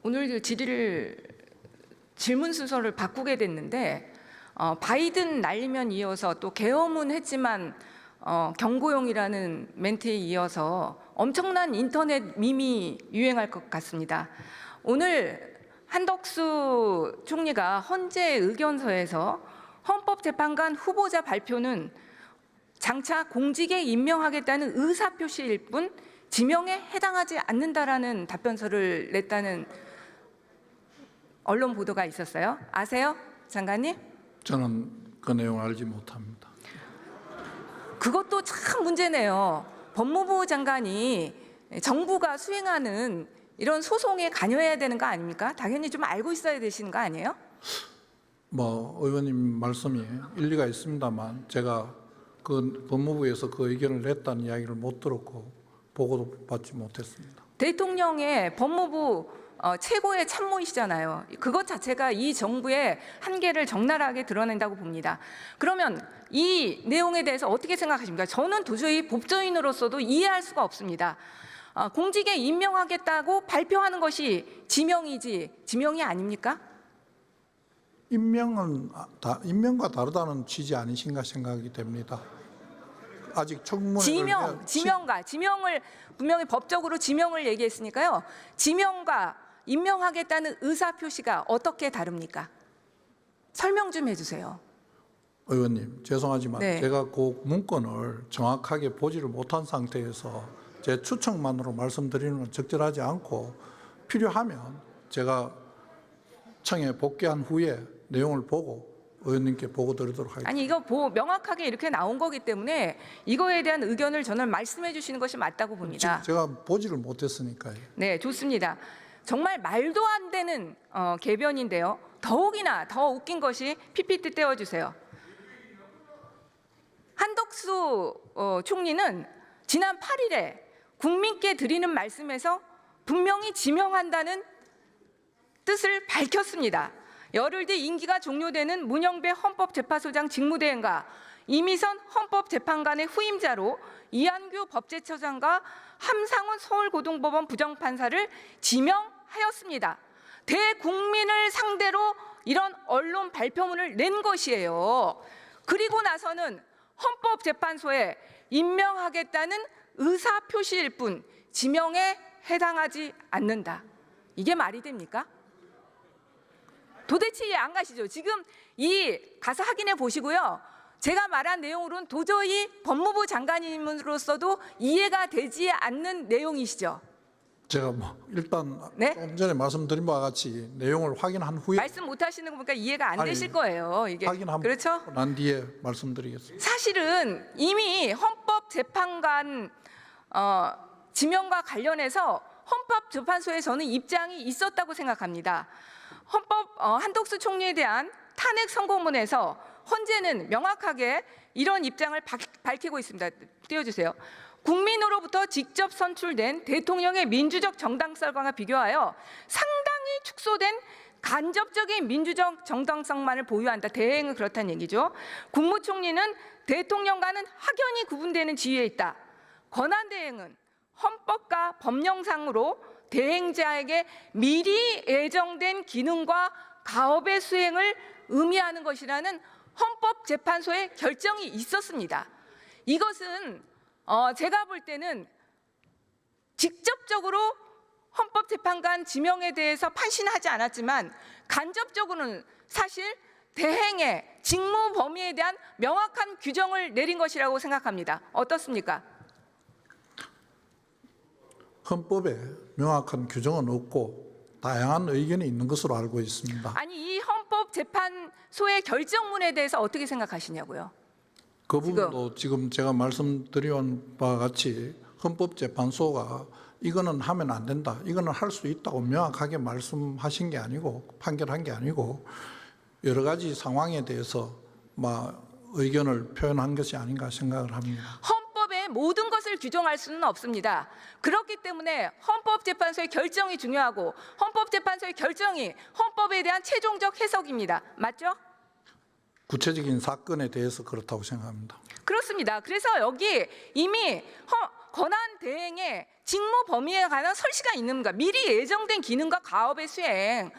오늘 질문 순서를 바꾸게 됐는데 바이든 날리면 이어서 또 계엄은 했지만 경고용이라는 멘트에 이어서 엄청난 인터넷 밈이 유행할 것 같습니다. 오늘 한덕수 총리가 헌재 의견서에서 헌법재판관 후보자 발표는 장차 공직에 임명하겠다는 의사표시일 뿐 지명에 해당하지 않는다라는 답변서를 냈다는 언론 보도가 있었어요. 아세요, 장관님? 저는 그 내용 알지 못합니다. 그것도 참 문제네요. 법무부 장관이 정부가 수행하는 이런 소송에 관여해야 되는 거 아닙니까? 당연히 좀 알고 있어야 되시는 거 아니에요? 의원님 말씀이 일리가 있습니다만 제가 그 법무부에서 그 의견을 냈다는 이야기를 못 들었고 보고도 받지 못했습니다. 대통령의 법무부 최고의 참모이시잖아요. 그것 자체가 이 정부의 한계를 적나라하게 드러낸다고 봅니다. 그러면 이 내용에 대해서 어떻게 생각하십니까? 저는 도저히 법조인으로서도 이해할 수가 없습니다. 공직에 임명하겠다고 발표하는 것이 지명이지 지명이 아닙니까? 임명과 다르다는 취지 아니신가 생각이 됩니다. 아직 청문회 지명을 분명히 법적으로 지명을 얘기했으니까요. 지명과 임명하겠다는 의사 표시가 어떻게 다릅니까? 설명 좀 해주세요. 의원님 죄송하지만 네. 제가 그 문건을 정확하게 보지를 못한 상태에서 제 추측만으로 말씀드리는 건 적절하지 않고 필요하면 제가 청에 복귀한 후에 내용을 보고 의원님께 보고 드리도록 하겠습니다. 아니 이거 명확하게 이렇게 나온 거기 때문에 이거에 대한 의견을 저는 말씀해 주시는 것이 맞다고 봅니다. 지금 제가 보지를 못했으니까요. 네, 좋습니다. 정말 말도 안 되는 개변인데요. 더욱이나 더 웃긴 것이 PPT 떼어주세요. 한덕수 총리는 지난 8일에 국민께 드리는 말씀에서 분명히 지명한다는 뜻을 밝혔습니다. 열흘 뒤 임기가 종료되는 문영배 헌법재판소장 직무대행과 이미선 헌법재판관의 후임자로 이한규 법제처장과 함상훈 서울고등법원 부장판사를 지명하였습니다. 대국민을 상대로 이런 언론 발표문을 낸 것이에요. 그리고 나서는 헌법재판소에 임명하겠다는 의사표시일 뿐 지명에 해당하지 않는다. 이게 말이 됩니까? 도대체 이해 안 가시죠? 지금 가서 확인해 보시고요. 제가 말한 내용으로는 도저히 법무부 장관님으로서도 이해가 되지 않는 내용이시죠? 제가 일단 네? 좀 전에 말씀드린 바와 같이 내용을 확인한 후에 말씀 못 하시는 거 보니까 이해가 안 되실 거예요. 이게 확인하고 그렇죠? 난 뒤에 말씀드리겠습니다. 사실은 이미 헌법재판관 지명과 관련해서 헌법재판소에 저는 입장이 있었다고 생각합니다. 한덕수 총리에 대한 탄핵 선고문에서 헌재는 명확하게 이런 입장을 밝히고 있습니다. 띄워주세요. 국민으로부터 직접 선출된 대통령의 민주적 정당성과 비교하여 상당히 축소된 간접적인 민주적 정당성만을 보유한다. 대행은 그렇다는 얘기죠. 국무총리는 대통령과는 확연히 구분되는 지위에 있다. 권한대행은 헌법과 법령상으로 대행자에게 미리 예정된 기능과 가업의 수행을 의미하는 것이라는 헌법재판소의 결정이 있었습니다. 이것은 제가 볼 때는 직접적으로 헌법재판관 지명에 대해서 판신하지 않았지만 간접적으로는 사실 대행의 직무 범위에 대한 명확한 규정을 내린 것이라고 생각합니다. 어떻습니까? 헌법에 명확한 규정은 없고 다양한 의견이 있는 것으로 알고 있습니다. 아니 이 헌법재판소의 결정문에 대해서 어떻게 생각하시냐고요? 그 부분도 지금 제가 말씀드린 바와 같이 헌법재판소가 이거는 하면 안 된다, 이거는 할 수 있다고 명확하게 말씀하신 게 아니고 판결한 게 아니고 여러 가지 상황에 대해서 의견을 표현한 것이 아닌가 생각을 합니다. 헌법의 모든 것을 규정할 수는 없습니다. 그렇기 때문에 헌법재판소의 결정이 중요하고 헌법재판소의 결정이 헌법에 대한 최종적 해석입니다. 맞죠? 구체적인 사건에 대해서 그렇다고 생각합니다. 그렇습니다. 그래서 여기 이미 권한 대행의 직무 범위에 관한 설시가 있는 겁니다. 미리 예정된 기능과 가업의 수행,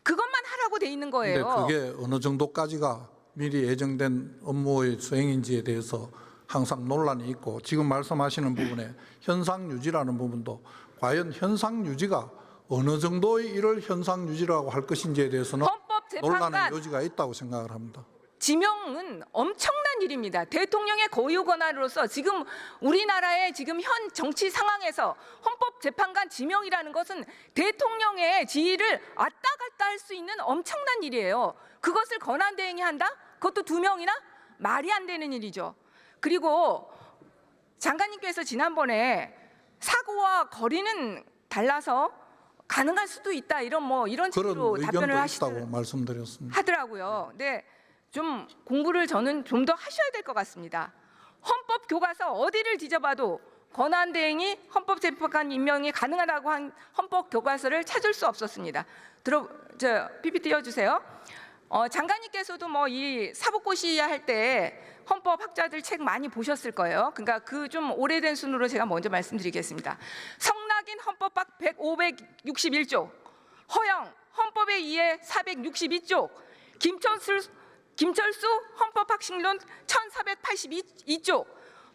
그것만 하라고 돼 있는 근데 거예요. 그게 어느 정도까지가 미리 예정된 업무의 수행인지에 대해서 항상 논란이 있고, 지금 말씀하시는 부분에 현상 유지라는 부분도 과연 현상 유지가 어느 정도의 일을 현상 유지라고 할 것인지에 대해서는 논란의 헌법재판관 여지가 있다고 생각을 합니다. 지명은 엄청난 일입니다. 대통령의 고유 권한으로서 지금 우리나라의 지금 현 정치 상황에서 헌법재판관 지명이라는 것은 대통령의 지위를 왔다 갔다 할 수 있는 엄청난 일이에요. 그것을 권한대행이 한다? 그것도 2명이나? 말이 안 되는 일이죠. 그리고 장관님께서 지난번에 사고와 거리는 달라서 가능할 수도 있다, 이런 식으로 그런 답변을 의견도 있다고 말씀드렸습니다. 하더라고요. 네, 좀 공부를 저는 좀 더 하셔야 될 것 같습니다. 헌법 교과서 어디를 뒤져봐도 권한대행이 헌법재판관 임명이 가능하다고 한 헌법 교과서를 찾을 수 없었습니다. PPT 띄워주세요. 장관님께서도 이 사법고시 할 때 헌법학자들 책 많이 보셨을 거예요. 그러니까 그 좀 오래된 순으로 제가 먼저 말씀드리겠습니다. 성낙인 헌법학 561조, 허영 헌법에 의해 462조, 김철수 헌법학식론 1482조,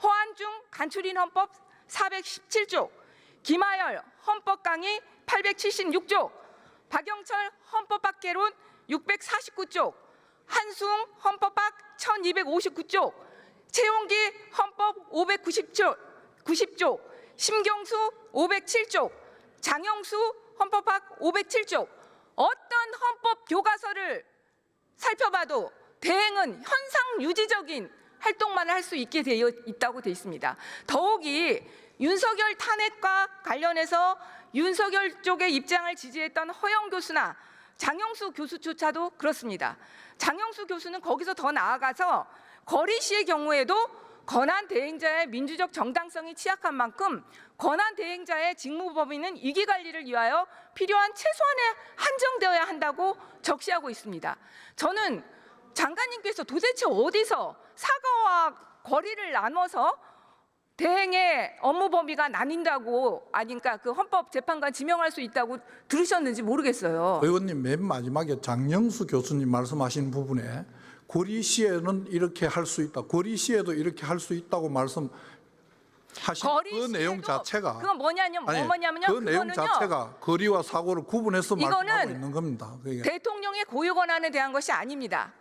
허한중 간추린 헌법 417조, 김하열 헌법강의 876조, 박영철 헌법학개론 649조, 한수웅 헌법학 1259조, 최용기 헌법 590조, 심경수 507조, 장영수 헌법학 507조. 어떤 헌법 교과서를 살펴봐도 대행은 현상 유지적인 활동만 할 수 있게 되어 있다고 되어 있습니다. 더욱이 윤석열 탄핵과 관련해서 윤석열 쪽의 입장을 지지했던 허영 교수나 장영수 교수조차도 그렇습니다. 장영수 교수는 거기서 더 나아가서 거리 시의 경우에도 권한 대행자의 민주적 정당성이 취약한 만큼 권한 대행자의 직무 범위는 이기 관리를 위하여 필요한 최소한에 한정되어야 한다고 적시하고 있습니다. 저는 장관님께서 도대체 어디서 사과와 거리를 나눠서 대행의 업무 범위가 나뉜다고, 그러니까 그 헌법재판관 지명할 수 있다고 들으셨는지 모르겠어요. 의원님, 맨 마지막에 장영수 교수님 말씀하신 부분에 고리시에는 이렇게 할 수 있다, 고리시에도 이렇게 할 수 있다고 말씀하신 그 내용 자체가, 그건 뭐냐면요. 그 내용 그거는요, 자체가 거리와 사고를 구분해서 말씀하고 이거는 있는 겁니다. 그게. 대통령의 고유 권한에 대한 것이 아닙니다.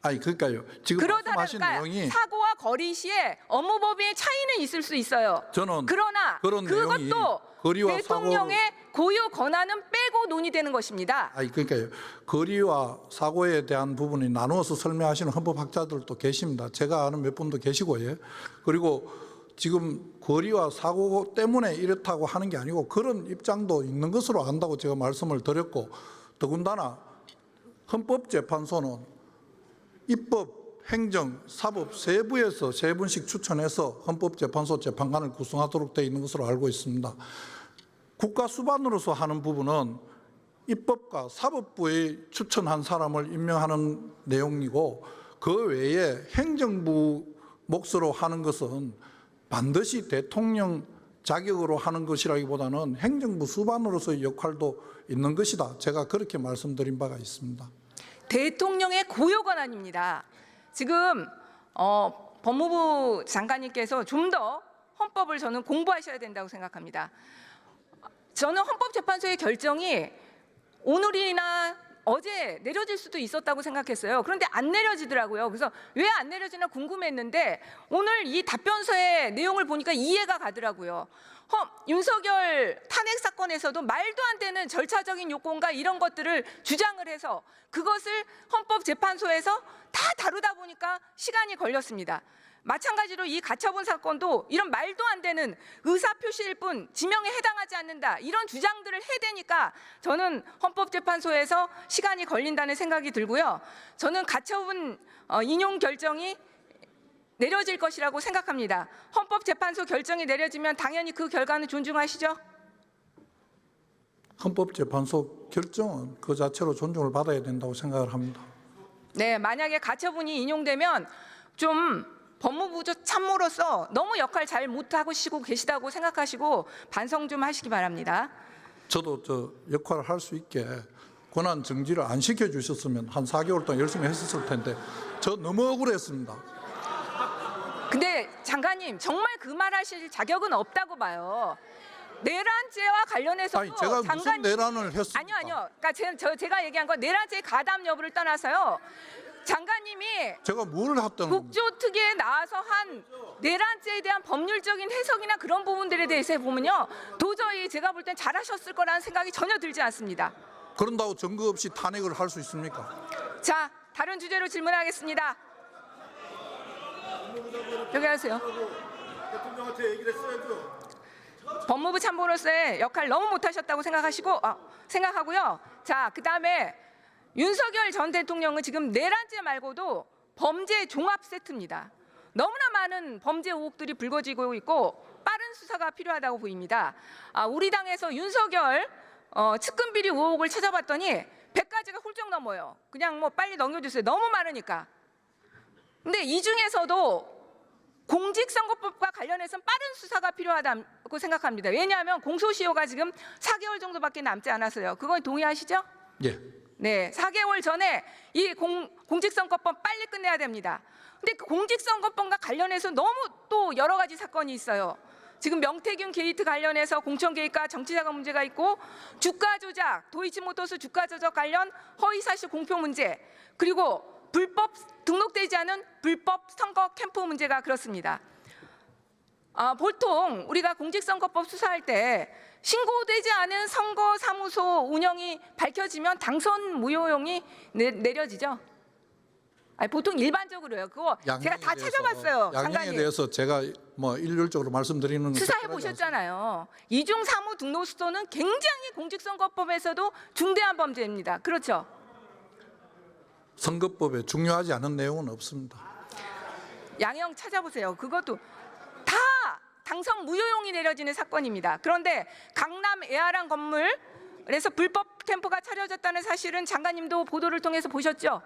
그러니까요. 지금 말씀하신 내용이 사고와 거리 시에 업무 범위의 차이는 있을 수 있어요. 저는 그러나 그런 내용이 그것도 거리와 대통령의 고유 권한은 빼고 논의되는 것입니다. 그러니까요. 거리와 사고에 대한 부분이 나누어서 설명하시는 헌법학자들도 계십니다. 제가 아는 몇 분도 계시고요. 그리고 지금 거리와 사고 때문에 이렇다고 하는 게 아니고 그런 입장도 있는 것으로 안다고 제가 말씀을 드렸고, 더군다나 헌법재판소는 입법, 행정, 사법 세 부에서 세 분씩 추천해서 헌법재판소 재판관을 구성하도록 되어 있는 것으로 알고 있습니다. 국가 수반으로서 하는 부분은 입법과 사법부에 추천한 사람을 임명하는 내용이고, 그 외에 행정부 몫으로 하는 것은 반드시 대통령 자격으로 하는 것이라기보다는 행정부 수반으로서의 역할도 있는 것이다. 제가 그렇게 말씀드린 바가 있습니다. 대통령의 고유 권한입니다. 지금 법무부 장관님께서 좀 더 헌법을 저는 공부하셔야 된다고 생각합니다. 저는 헌법재판소의 결정이 오늘이나 어제 내려질 수도 있었다고 생각했어요. 그런데 안 내려지더라고요. 그래서 왜 안 내려지나 궁금했는데 오늘 이 답변서의 내용을 보니까 이해가 가더라고요. 윤석열 탄핵 사건에서도 말도 안 되는 절차적인 요건과 이런 것들을 주장을 해서 그것을 헌법재판소에서 다 다루다 보니까 시간이 걸렸습니다. 마찬가지로 이 가처분 사건도 이런 말도 안 되는 의사표시일 뿐 지명에 해당하지 않는다, 이런 주장들을 해대니까 저는 헌법재판소에서 시간이 걸린다는 생각이 들고요. 저는 가처분 인용 결정이 내려질 것이라고 생각합니다. 헌법재판소 결정이 내려지면 당연히 그 결과는 존중하시죠? 헌법재판소 결정은 그 자체로 존중을 받아야 된다고 생각을 합니다. 네, 만약에 가처분이 인용되면 좀 법무부 참모로서 너무 역할 잘 못하고 계시다고 생각하시고 반성 좀 하시기 바랍니다. 저도 저 역할을 할 수 있게 권한 정지를 안 시켜주셨으면 한 4개월 동안 열심히 했었을 텐데 저 너무 억울했습니다. 근데 장관님 정말 그 말하실 자격은 없다고 봐요. 내란죄와 관련해서도 아니 제가 무슨 내란을 했습니까? 아니요. 그러니까 제가 얘기한 건 내란죄 가담 여부를 떠나서요. 장관님이 제가 뭘 했다는 겁니까? 국조특위에 나와서 한 내란죄에 대한 법률적인 해석이나 그런 부분들에 대해서 보면요, 도저히 제가 볼 땐 잘하셨을 거라는 생각이 전혀 들지 않습니다. 그런다고 증거 없이 탄핵을 할 수 있습니까? 자, 다른 주제로 질문하겠습니다. 여기 하세요. 대통령한테 얘기를 했어야죠. 법무부 참모로서의 역할 너무 못하셨다고 생각하고요. 자, 그다음에 윤석열 전 대통령은 지금 내란죄 말고도 범죄 종합 세트입니다. 너무나 많은 범죄 의혹들이 불거지고 있고 빠른 수사가 필요하다고 보입니다. 우리 당에서 윤석열 측근 비리 의혹을 찾아봤더니 100가지가 훌쩍 넘어요. 그냥 뭐 빨리 넘겨주세요. 너무 많으니까. 근데 이 중에서도 공직선거법과 관련해서는 빠른 수사가 필요하다고 생각합니다. 왜냐하면 공소시효가 지금 4개월 정도밖에 남지 않았어요. 그건 동의하시죠? 예. 네, 4개월 전에 이 공직선거법 빨리 끝내야 됩니다. 근데 그 공직선거법과 관련해서 너무 또 여러 가지 사건이 있어요. 지금 명태균 게이트 관련해서 공천 개입과 정치자금 문제가 있고, 주가 조작, 도이치모터스 주가 조작 관련 허위사실 공표 문제, 그리고 불법 등록되지 않은 불법 선거 캠프 문제가 그렇습니다. 보통 우리가 공직선거법 수사할 때 신고되지 않은 선거사무소 운영이 밝혀지면 당선 무효용이 내려지죠. 보통 일반적으로요. 그거 제가 다 찾아봤어요. 양형에 장관님. 대해서 제가 뭐 일률적으로 말씀드리는 수사해 보셨잖아요. 이중 사무 등록수도는 굉장히 공직선거법에서도 중대한 범죄입니다. 그렇죠? 선거법에 중요하지 않은 내용은 없습니다. 양형 찾아보세요. 그것도 다 당선 무효용이 내려지는 사건입니다. 그런데 강남 에아랑 건물에서 불법 캠프가 차려졌다는 사실은 장관님도 보도를 통해서 보셨죠?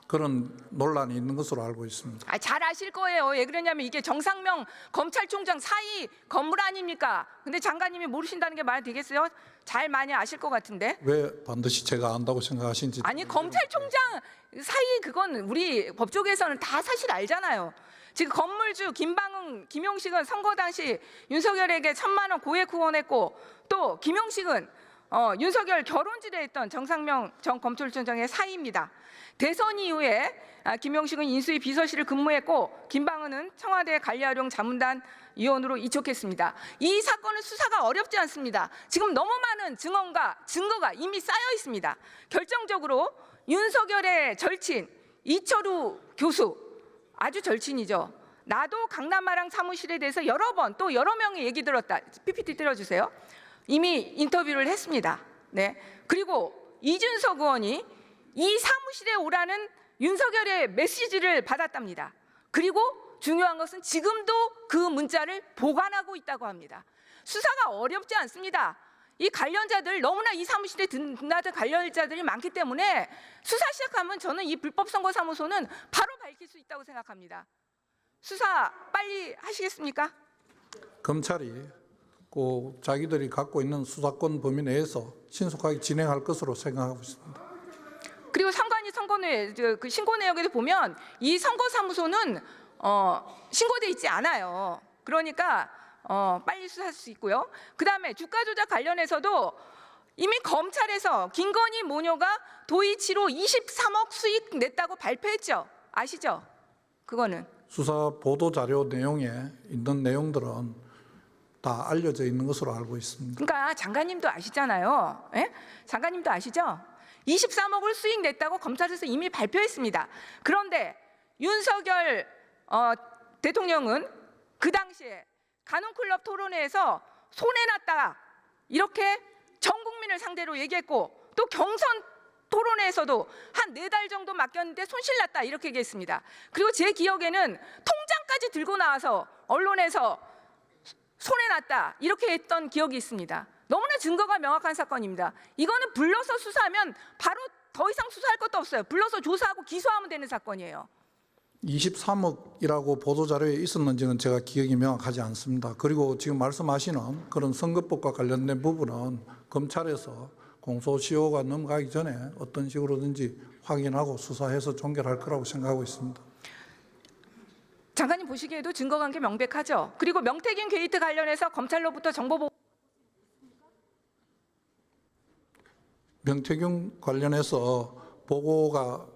그런 논란이 있는 것으로 알고 있습니다. 잘 아실 거예요. 왜 그러냐면 이게 정상명 검찰총장 사이 건물 아닙니까? 근데 장관님이 모르신다는 게 말 되겠어요? 잘 많이 아실 것 같은데. 왜 반드시 제가 안다고 생각하신지. 아니, 검찰총장 사이 그건 우리 법조계에서는 다 사실 알잖아요. 지금 건물주 김방흥, 김용식은 선거 당시 윤석열에게 1,000만 원 고액 후원했고, 또 김용식은 윤석열 결혼지대 했던 정상명 전 검찰총장의 사이입니다. 대선 이후에 김용식은 인수위 비서실을 근무했고, 김방은은 청와대 관리활용 자문단 위원으로 이촉했습니다. 이 사건은 수사가 어렵지 않습니다. 지금 너무 많은 증거가 이미 쌓여 있습니다. 결정적으로 윤석열의 절친 이철우 교수, 아주 절친이죠. 나도 강남마랑 사무실에 대해서 여러 번 또 여러 명의 얘기 들었다. PPT 띄워주세요. 이미 인터뷰를 했습니다. 네. 그리고 이준석 의원이 이 사무실에 오라는 윤석열의 메시지를 받았답니다. 그리고 중요한 것은 지금도 그 문자를 보관하고 있다고 합니다. 수사가 어렵지 않습니다. 이 관련자들, 너무나 이 사무실에 드나든 관련자들이 많기 때문에 수사 시작하면 저는 이 불법 선거사무소는 바로 밝힐 수 있다고 생각합니다. 수사 빨리 하시겠습니까? 검찰이 꼭 자기들이 갖고 있는 수사권 범위 내에서 신속하게 진행할 것으로 생각하고 있습니다. 그리고 상관이 그 신고 내역에도 보면 이 선거사무소는 신고돼 있지 않아요. 그러니까 빨리 수사할 수 있고요. 그다음에 주가 조작 관련해서도 이미 검찰에서 김건희 모녀가 도이치로 23억 수익 냈다고 발표했죠. 아시죠? 그거는 수사 보도 자료 내용에 있는 내용들은 다 알려져 있는 것으로 알고 있습니다. 그러니까 장관님도 아시잖아요. 예? 장관님도 아시죠? 23억을 수익 냈다고 검찰에서 이미 발표했습니다. 그런데 윤석열 대통령은 그 당시에 가논클럽 토론회에서 손해났다 이렇게 전 국민을 상대로 얘기했고, 또 경선 토론회에서도 한 4달 정도 맡겼는데 손실났다 이렇게 얘기했습니다. 그리고 제 기억에는 통장까지 들고 나와서 언론에서 손해났다 이렇게 했던 기억이 있습니다. 너무나 증거가 명확한 사건입니다. 이거는 불러서 수사하면 바로 더 이상 수사할 것도 없어요. 불러서 조사하고 기소하면 되는 사건이에요. 23억이라고 보도자료에 있었는지는 제가 기억이 명확하지 않습니다. 그리고 지금 말씀하시는 그런 선거법과 관련된 부분은 검찰에서 공소시효가 넘어가기 전에 어떤 식으로든지 확인하고 수사해서 종결할 거라고 생각하고 있습니다. 장관님 보시기에도 증거관계 명백하죠. 그리고 명태균 게이트 관련해서 검찰로부터 정보 보고 명태균 관련해서 보고가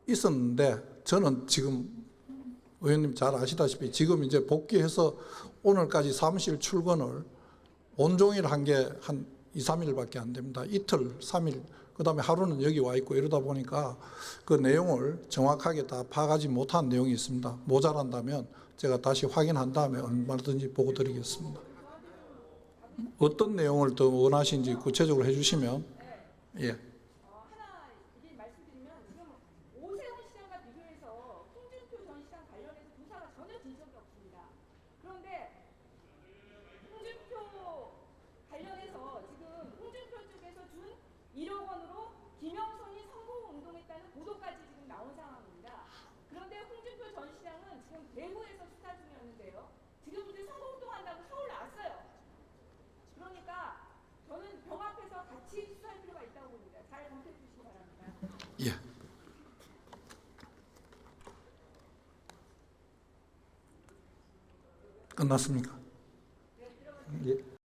있었는데 저는 지금 의원님 잘 아시다시피 지금 이제 복귀해서 오늘까지 사무실 출근을 온종일 한 게 한 2, 3일밖에 안 됩니다. 이틀, 3일, 그다음에 하루는 여기 와 있고 이러다 보니까 그 내용을 정확하게 다 파악하지 못한 내용이 있습니다. 모자란다면 제가 다시 확인한 다음에 얼마든지 보고 드리겠습니다. 어떤 내용을 더 원하시는지 구체적으로 해주시면 예. 하나 이게 말씀드리면 지금 오세훈 시장과 비교해서 홍준표 전 시장 관련해서 조사가 전혀 진 적이 없습니다. 그런데 홍준표 관련해서 지금 홍준표 쪽에서 준 1억 원으로 김영선이 선거운동했다는 보도까지 지금 나온 상황입니다. 그런데 홍준표 전 시장은 지금 대구에서 수사 중이었는데요. 지금 이제 선거운동한다고 서울 나왔어요. 그러니까 저는 병 앞에서 같이 수사할 필요가 있다고 봅니다. 잘 검토해 주시기 바랍니다. 예. 끝났습니까? 예.